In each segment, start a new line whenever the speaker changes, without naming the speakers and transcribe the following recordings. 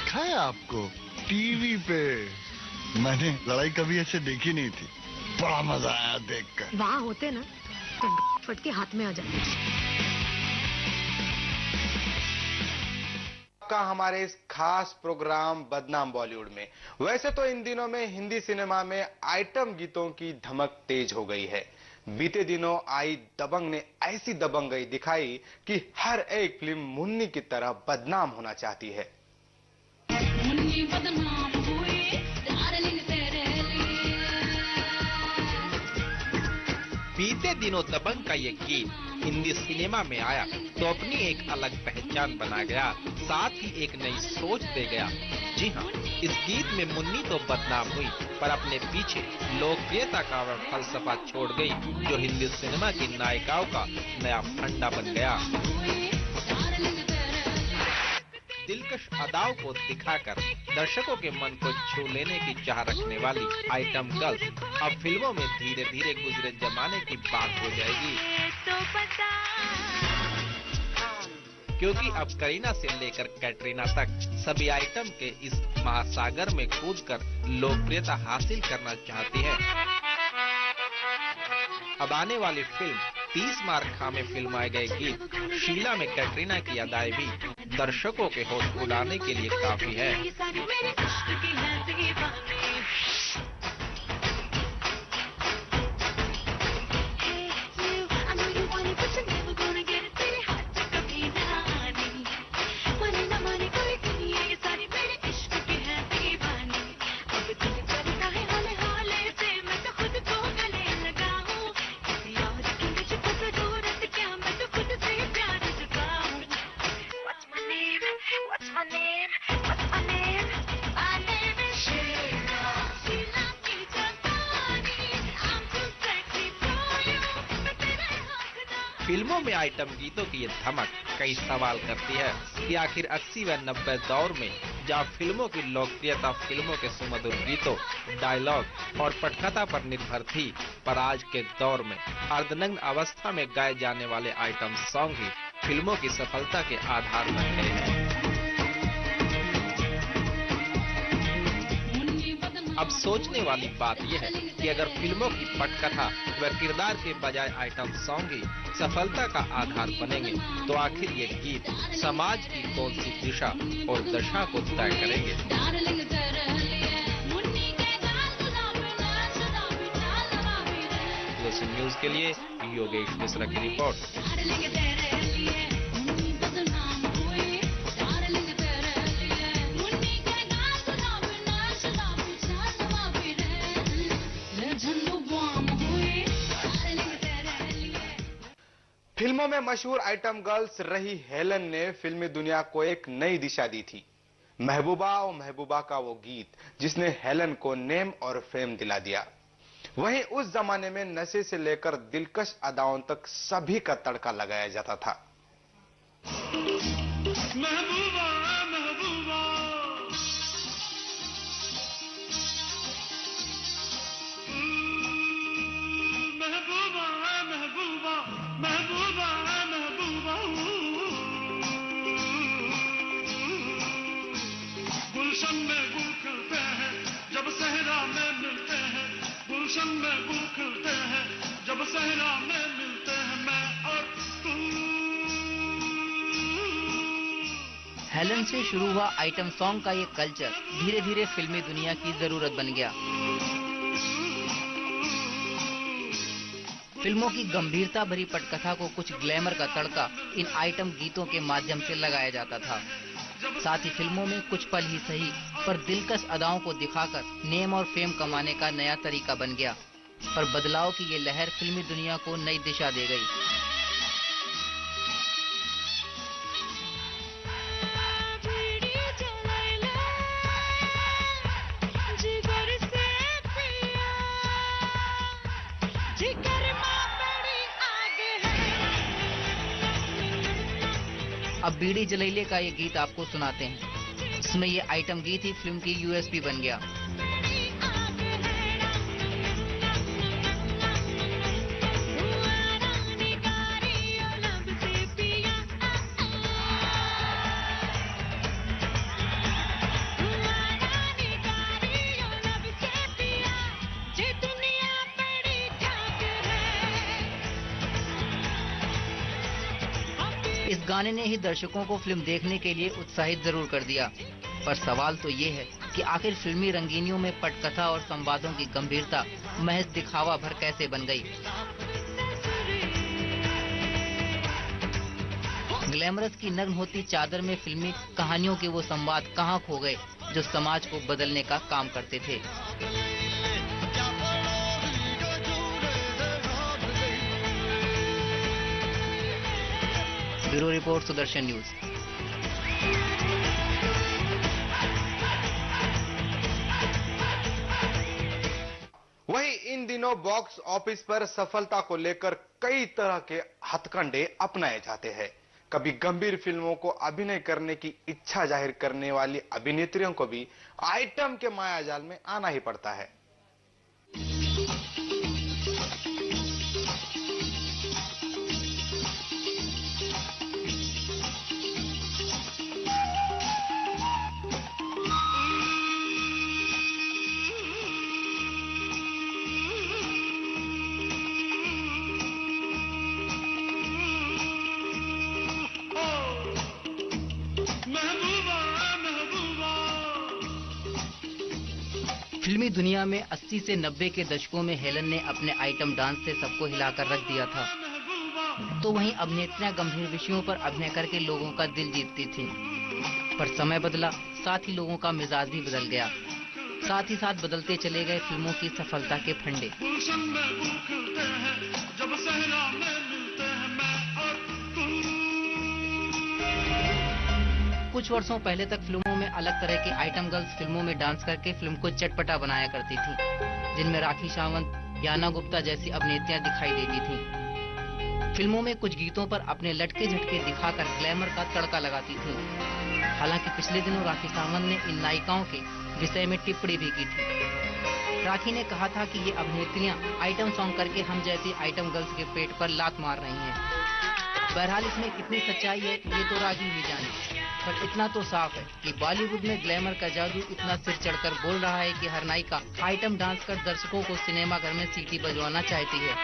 देखा है आपको टीवी पे। मैंने लड़ाई कभी ऐसे देखी नहीं थी। बड़ा मजा आया देखकर।
वहाँ होते ना तो फट के हाथ में आ जाते।
का हमारे इस खास प्रोग्राम बदनाम बॉलीवुड में। वैसे तो इन दिनों में हिंदी सिनेमा में आइटम गीतों की धमक तेज हो गई है। बीते दिनों आई दबंग ने ऐसी दबंगई दिखाई कि हर एक फिल्म मुन्नी की तरह बदनाम होना चाहती है।
मुन्नी बदनाम हुई, डार्लिंग तेरे लिए।
बीते दिनों दबंग का ये गीत हिंदी सिनेमा में आया तो अपनी एक अलग पहचान बना गया, साथ ही एक नई सोच दे गया। जी हाँ, इस गीत में मुन्नी तो बदनाम हुई पर अपने पीछे लोकप्रियता का फलसफा छोड़ गई, जो हिंदी सिनेमा की नायिकाओं का नया फंडा बन गया। दिलकश अदाओं को दिखाकर दर्शकों के मन को छू लेने की चाह रखने वाली आइटम गर्ल्स अब फिल्मों में धीरे धीरे गुजरे जमाने की बात हो जाएगी। क्योंकि अब करीना से लेकर कैटरीना तक सभी आइटम के इस महासागर में कूदकर लोकप्रियता हासिल करना चाहती है। अब आने वाली फिल्म 30 मार खा में फिल्माए गए गीत शीला में कैटरीना की अदाएं भी दर्शकों के होश उड़ाने के लिए काफी है। फिल्मों में आइटम गीतों की ये धमक कई सवाल करती है कि आखिर 80 व 90 दौर में जहाँ फिल्मों की लोकप्रियता फिल्मों के सुमधुर गीतों, डायलॉग और पटकथा पर निर्भर थी, पर आज के दौर में अर्धनग्न अवस्था में गाए जाने वाले आइटम सॉन्ग ही फिल्मों की सफलता के आधार बन गए हैं। अब सोचने वाली बात यह है कि अगर फिल्मों की पटकथा व किरदार के बजाय आइटम सॉन्ग ही सफलता का आधार बनेंगे, तो आखिर ये गीत समाज की कौन सी दिशा और दशा को तय करेंगे। न्यूज के लिए योगेश मिश्रा की रिपोर्ट।
फिल्मों में मशहूर आइटम गर्ल्स रही हेलन ने फिल्मी दुनिया को एक नई दिशा दी थी। महबूबा और महबूबा का वो गीत जिसने हेलन को नेम और फेम दिला दिया। वहीं उस जमाने में नशे से लेकर दिलकश अदाओं तक सभी का तड़का लगाया जाता था।
महबूबा महबूबा महबूबा महबूबा महबूबा महबूबा गुलशन में गुल खिलते हैं जब सहरा में मिलते हैं, गुलशन में गुल खिलते हैं जब सहरा में मिलते हैं, मैं और तू।
हेलन से शुरू हुआ आइटम सॉन्ग का ये कल्चर धीरे धीरे फिल्मी दुनिया की जरूरत बन गया। फिल्मों की गंभीरता भरी पटकथा को कुछ ग्लैमर का तड़का इन आइटम गीतों के माध्यम से लगाया जाता था। साथ ही फिल्मों में कुछ पल ही सही पर दिलकश अदाओं को दिखाकर नेम और फेम कमाने का नया तरीका बन गया। पर बदलाव की ये लहर फिल्मी दुनिया को नई दिशा दे गई। अब बीड़ी जलैले का ये गीत आपको सुनाते हैं। इसमें ये आइटम गीत ही फिल्म की यूएसपी बन गया। इस गाने ने ही दर्शकों को फिल्म देखने के लिए उत्साहित जरूर कर दिया, पर सवाल तो ये है कि आखिर फिल्मी रंगीनियों में पटकथा और संवादों की गंभीरता महज दिखावा भर कैसे बन गई। ग्लैमरस की नग्न होती चादर में फिल्मी कहानियों के वो संवाद कहाँ खो गए जो समाज को बदलने का काम करते थे। Bureau report, Sudarshan news.
वहीं इन दिनों बॉक्स ऑफिस पर सफलता को लेकर कई तरह के हथकंडे अपनाए जाते हैं। कभी गंभीर फिल्मों को अभिनय करने की इच्छा जाहिर करने वाली अभिनेत्रियों को भी आइटम के मायाजाल में आना ही पड़ता है।
फिल्मी दुनिया में 80 से 90 के दशकों में हेलन ने अपने आइटम डांस से सबको हिलाकर रख दिया था। तो वहीं अभिनेत्रियां गंभीर विषयों पर अभिनय करके लोगों का दिल जीतती थीं। पर समय बदला, साथ ही लोगों का मिजाज भी बदल गया। साथ ही साथ बदलते चले गए फिल्मों की सफलता के फंडे। कुछ वर्षों पहले तक फिल्मों में अलग तरह की आइटम गर्ल्स फिल्मों में डांस करके फिल्म को चटपटा बनाया करती थीं, जिनमें राखी सावंत, याना गुप्ता जैसी अभिनेत्रियां दिखाई देती थीं। फिल्मों में कुछ गीतों पर अपने लटके झटके दिखाकर ग्लैमर का तड़का लगाती थीं। हालांकि पिछले दिनों राखी सावंत ने इन नायिकाओं के विषय में टिप्पणी भी की थी। राखी ने कहा था कि ये अभिनेत्रियां आइटम सॉन्ग करके हम जैसी आइटम गर्ल्स के पेट पर लात मार रही हैं। बहरहाल इसमें कितनी सच्चाई है ये तो राखी ही जाने, पर इतना तो साफ है कि बॉलीवुड में ग्लैमर का जादू इतना सिर चढ़कर बोल रहा है कि हर नायिका आइटम डांस कर दर्शकों को सिनेमा घर में सीटी बजवाना चाहती है।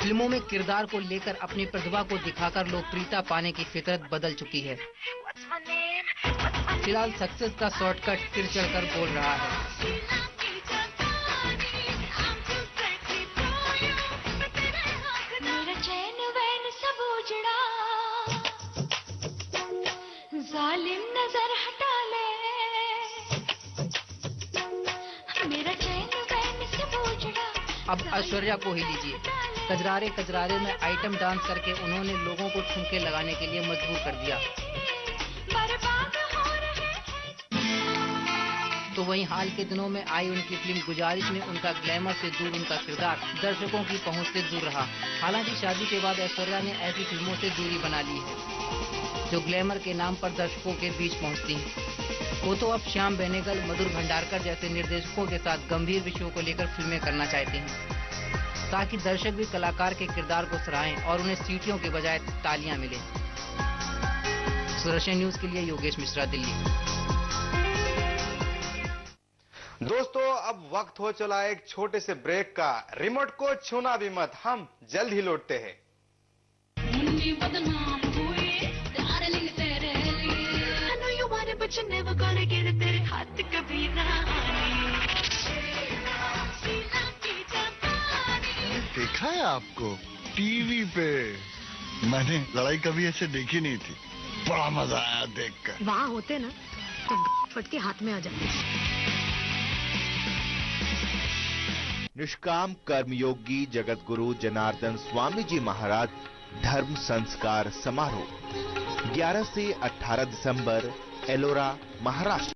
फिल्मों में किरदार को लेकर अपनी प्रतिभा को दिखाकर लोकप्रियता पाने की फितरत बदल चुकी है। फिलहाल सक्सेस का शॉर्टकट सिर चढ़कर बोल रहा है।
मेरा चैन वैन सब उजड़ा, जालिम नजर हटा ले। मेरा चैन वैन सब उजड़ा।
अब ऐश्वर्या को ही लीजिए। कजरारे कजरारे में आइटम डांस करके उन्होंने लोगों को ठुमके लगाने के लिए मजबूर कर दिया। तो वहीं हाल के दिनों में आई उनकी फिल्म गुजारिश में उनका ग्लैमर से दूर उनका किरदार दर्शकों की पहुंच से दूर रहा। हालांकि शादी के बाद ऐश्वर्या ने ऐसी फिल्मों से दूरी बना ली है जो ग्लैमर के नाम पर दर्शकों के बीच पहुंचती हैं। वो तो अब श्याम बेनेगल, मधुर भंडारकर जैसे निर्देशकों के साथ गंभीर विषयों को लेकर फिल्में करना चाहते हैं, ताकि दर्शक भी कलाकार के किरदार को सराहें और उन्हें सीटियों के बजाय तालियां मिले। सुदर्शन न्यूज के लिए योगेश मिश्रा, दिल्ली।
दोस्तों, अब वक्त हो चला एक छोटे से ब्रेक का। रिमोट को छूना भी मत, हम जल्द ही लौटते हैं।
देखा है आपको टीवी पे, मैंने लड़ाई कभी ऐसे देखी नहीं थी। बड़ा मजा आया देखकर।
वहाँ होते ना तो फट के हाथ में आ जाते।
निष्काम कर्मयोगी जगत गुरु जनार्दन स्वामी जी महाराज धर्म संस्कार समारोह 11 से 18 दिसंबर, एलोरा, महाराष्ट्र।